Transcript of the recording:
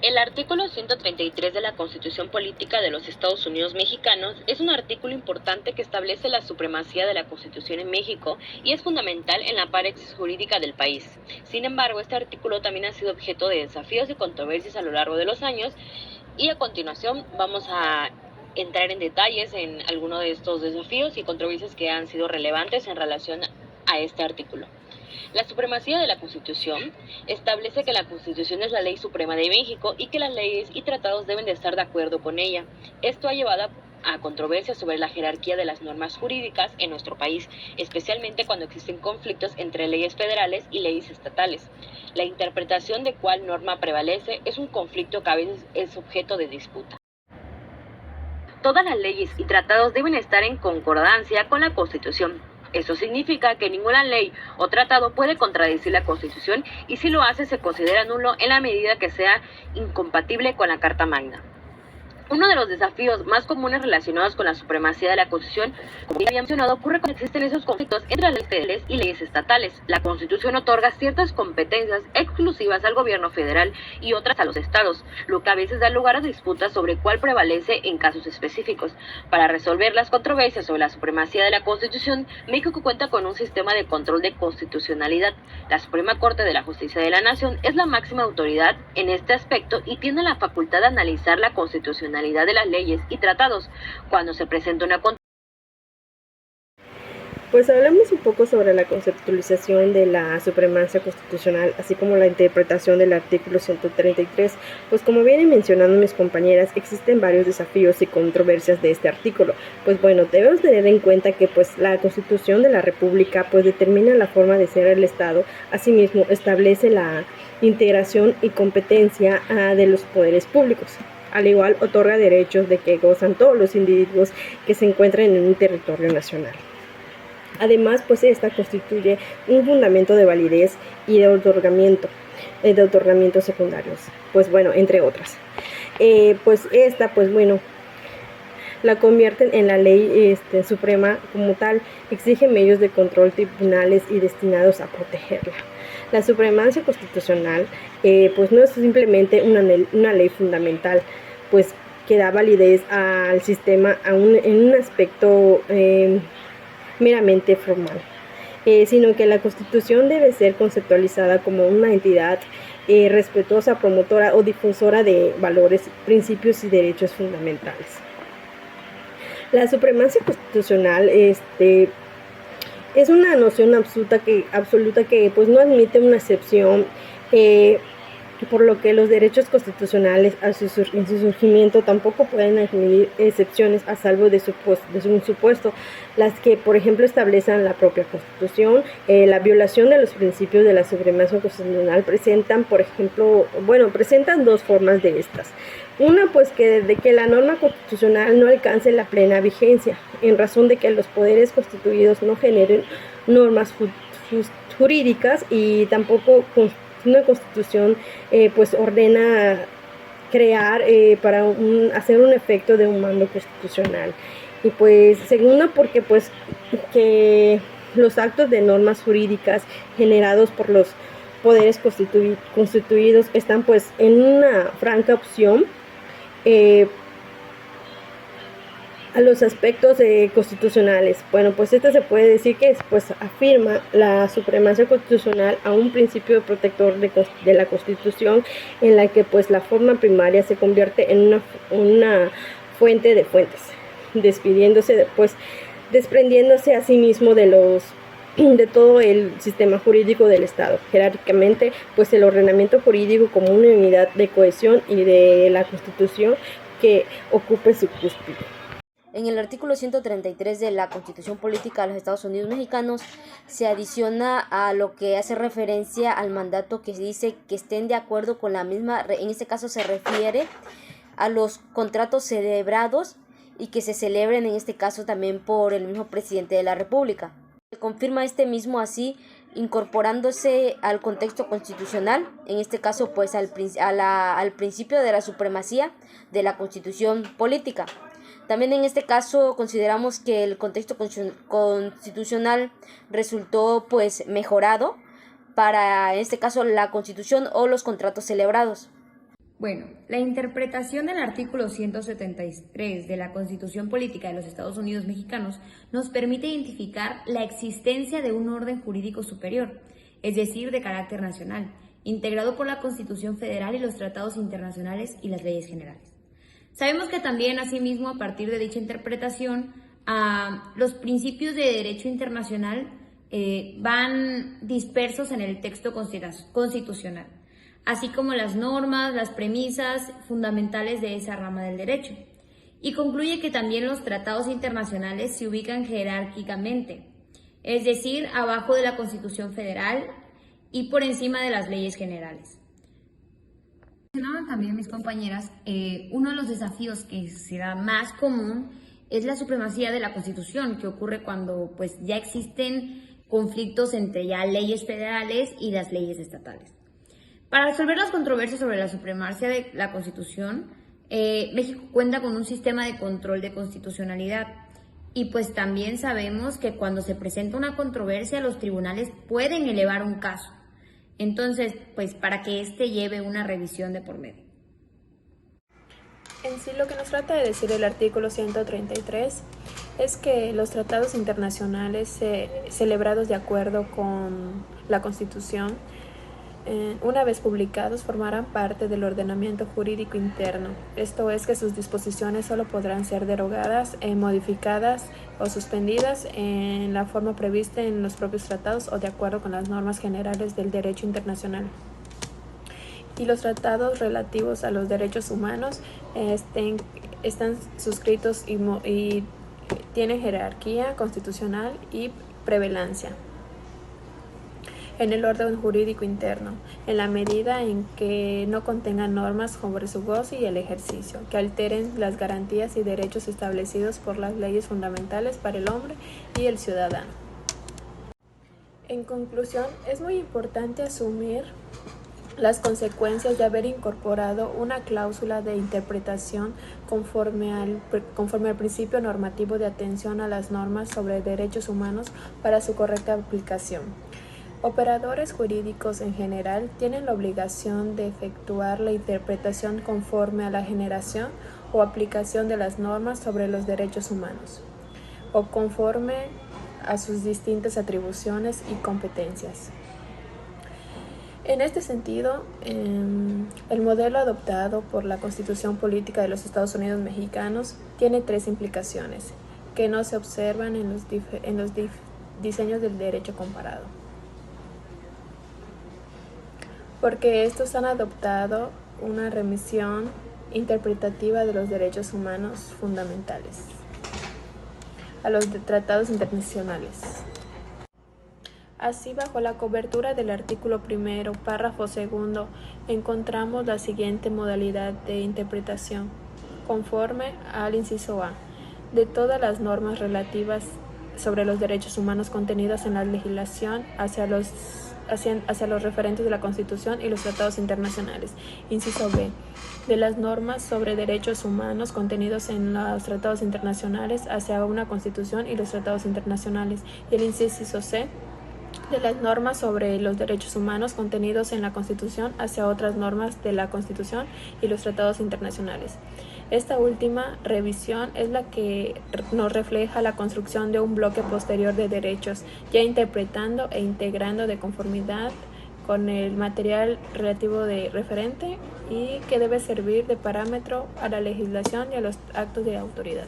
El artículo 133 de la Constitución Política de los Estados Unidos Mexicanos es un artículo importante que establece la supremacía de la Constitución en México y es fundamental en la praxis jurídica del país. Sin embargo, este artículo también ha sido objeto de desafíos y controversias a lo largo de los años y a continuación vamos a entrar en detalles en algunos de estos desafíos y controversias que han sido relevantes en relación a este artículo. La supremacía de la Constitución establece que la Constitución es la ley suprema de México y que las leyes y tratados deben de estar de acuerdo con ella. Esto ha llevado a controversias sobre la jerarquía de las normas jurídicas en nuestro país, especialmente cuando existen conflictos entre leyes federales y leyes estatales. La interpretación de cuál norma prevalece es un conflicto que a veces es objeto de disputa. Todas las leyes y tratados deben estar en concordancia con la Constitución. Eso significa que ninguna ley o tratado puede contradecir la Constitución y si lo hace se considera nulo en la medida que sea incompatible con la Carta Magna. Uno de los desafíos más comunes relacionados con la supremacía de la Constitución, como ya había mencionado, ocurre cuando existen esos conflictos entre las leyes federales y leyes estatales. La Constitución otorga ciertas competencias exclusivas al gobierno federal y otras a los estados, lo que a veces da lugar a disputas sobre cuál prevalece en casos específicos. Para resolver las controversias sobre la supremacía de la Constitución, México cuenta con un sistema de control de constitucionalidad. La Suprema Corte de la Justicia de la Nación es la máxima autoridad en este aspecto y tiene la facultad de analizar la constitucionalidad de las leyes y tratados cuando se presenta una Pues hablamos un poco sobre la conceptualización de la supremacía constitucional, así como la interpretación del artículo 133. Pues como vienen mencionando mis compañeras, existen varios desafíos y controversias de este artículo. Pues bueno, debemos tener en cuenta que pues la Constitución de la República pues determina la forma de ser el Estado, asimismo establece la integración y competencia de los poderes públicos. Al igual, otorga derechos de que gozan todos los individuos que se encuentran en un territorio nacional. Además, pues esta constituye un fundamento de validez y de otorgamientos secundarios, pues bueno, entre otras. La convierten en la ley suprema como tal, exige medios de control tribunales y destinados a protegerla. La supremacía constitucional pues no es simplemente una ley fundamental, pues que da validez al sistema en un aspecto meramente formal, sino que la Constitución debe ser conceptualizada como una entidad respetuosa, promotora o difusora de valores, principios y derechos fundamentales. La supremacía constitucional es una noción absoluta que pues no admite una excepción, por lo que los derechos constitucionales en su surgimiento tampoco pueden admitir excepciones a salvo de un supuesto, las que por ejemplo establecen la propia Constitución. La violación de los principios de la supremacía constitucional presentan dos formas de estas. Una, pues que la norma constitucional no alcance la plena vigencia, en razón de que los poderes constituidos no generen normas jurídicas y tampoco una constitución pues ordena crear para hacer un efecto de un mando constitucional. Y pues segunda, porque pues que los actos de normas jurídicas generados por los poderes constituidos están pues en una franca opción a los aspectos constitucionales. Bueno, pues esto se puede decir que pues afirma la supremacía constitucional a un principio protector de la Constitución, en la que pues la forma primaria se convierte en una fuente de fuentes, desprendiéndose a sí mismo de todo el sistema jurídico del Estado. Jerárquicamente, pues el ordenamiento jurídico como una unidad de cohesión y de la Constitución que ocupe su cúspide. En el artículo 133 de la Constitución Política de los Estados Unidos Mexicanos se adiciona a lo que hace referencia al mandato que dice que estén de acuerdo con la misma. En este caso se refiere a los contratos celebrados y que se celebren en este caso también por el mismo presidente de la República. Se confirma este mismo así incorporándose al contexto constitucional, en este caso pues al principio de la supremacía de la Constitución Política. También en este caso consideramos que el contexto constitucional resultó pues mejorado para en este caso la Constitución o los contratos celebrados. Bueno, la interpretación del artículo 173 de la Constitución Política de los Estados Unidos Mexicanos nos permite identificar la existencia de un orden jurídico superior, es decir, de carácter nacional, integrado por la Constitución Federal y los tratados internacionales y las leyes generales. Sabemos que también, asimismo, a partir de dicha interpretación, los principios de derecho internacional van dispersos en el texto constitucional, así como las normas, las premisas fundamentales de esa rama del derecho. Y concluye que también los tratados internacionales se ubican jerárquicamente, es decir, abajo de la Constitución Federal y por encima de las leyes generales. Mencionaban también mis compañeras, uno de los desafíos que será más común es la supremacía de la Constitución, que ocurre cuando pues, ya existen conflictos entre ya leyes federales y las leyes estatales. Para resolver las controversias sobre la supremacía de la Constitución, México cuenta con un sistema de control de constitucionalidad y pues también sabemos que cuando se presenta una controversia los tribunales pueden elevar un caso. Entonces, pues para que éste lleve una revisión de por medio. En sí, lo que nos trata de decir el artículo 133 es que los tratados internacionales celebrados de acuerdo con la Constitución, una vez publicados, formarán parte del ordenamiento jurídico interno. Esto es que sus disposiciones solo podrán ser derogadas, modificadas o suspendidas en la forma prevista en los propios tratados o de acuerdo con las normas generales del derecho internacional. Y los tratados relativos a los derechos humanos están suscritos y tienen jerarquía constitucional y prevalencia en el orden jurídico interno, en la medida en que no contengan normas sobre su goce y el ejercicio, que alteren las garantías y derechos establecidos por las leyes fundamentales para el hombre y el ciudadano. En conclusión, es muy importante asumir las consecuencias de haber incorporado una cláusula de interpretación conforme al principio normativo de atención a las normas sobre derechos humanos para su correcta aplicación. Operadores jurídicos en general tienen la obligación de efectuar la interpretación conforme a la generación o aplicación de las normas sobre los derechos humanos, o conforme a sus distintas atribuciones y competencias. En este sentido, el modelo adoptado por la Constitución Política de los Estados Unidos Mexicanos tiene tres implicaciones que no se observan en los diseños del derecho comparado, porque estos han adoptado una remisión interpretativa de los derechos humanos fundamentales a los tratados internacionales. Así, bajo la cobertura del artículo 1, párrafo 2, encontramos la siguiente modalidad de interpretación, conforme al inciso A, de todas las normas relativas sobre los derechos humanos contenidas en la legislación hacia los referentes de la Constitución y los tratados internacionales. Inciso B, de las normas sobre derechos humanos contenidos en los tratados internacionales hacia una Constitución y los tratados internacionales. Y el inciso C, de las normas sobre los derechos humanos contenidos en la Constitución hacia otras normas de la Constitución y los tratados internacionales. Esta última revisión es la que nos refleja la construcción de un bloque posterior de derechos, ya interpretando e integrando de conformidad con el material relativo de referente y que debe servir de parámetro a la legislación y a los actos de autoridad.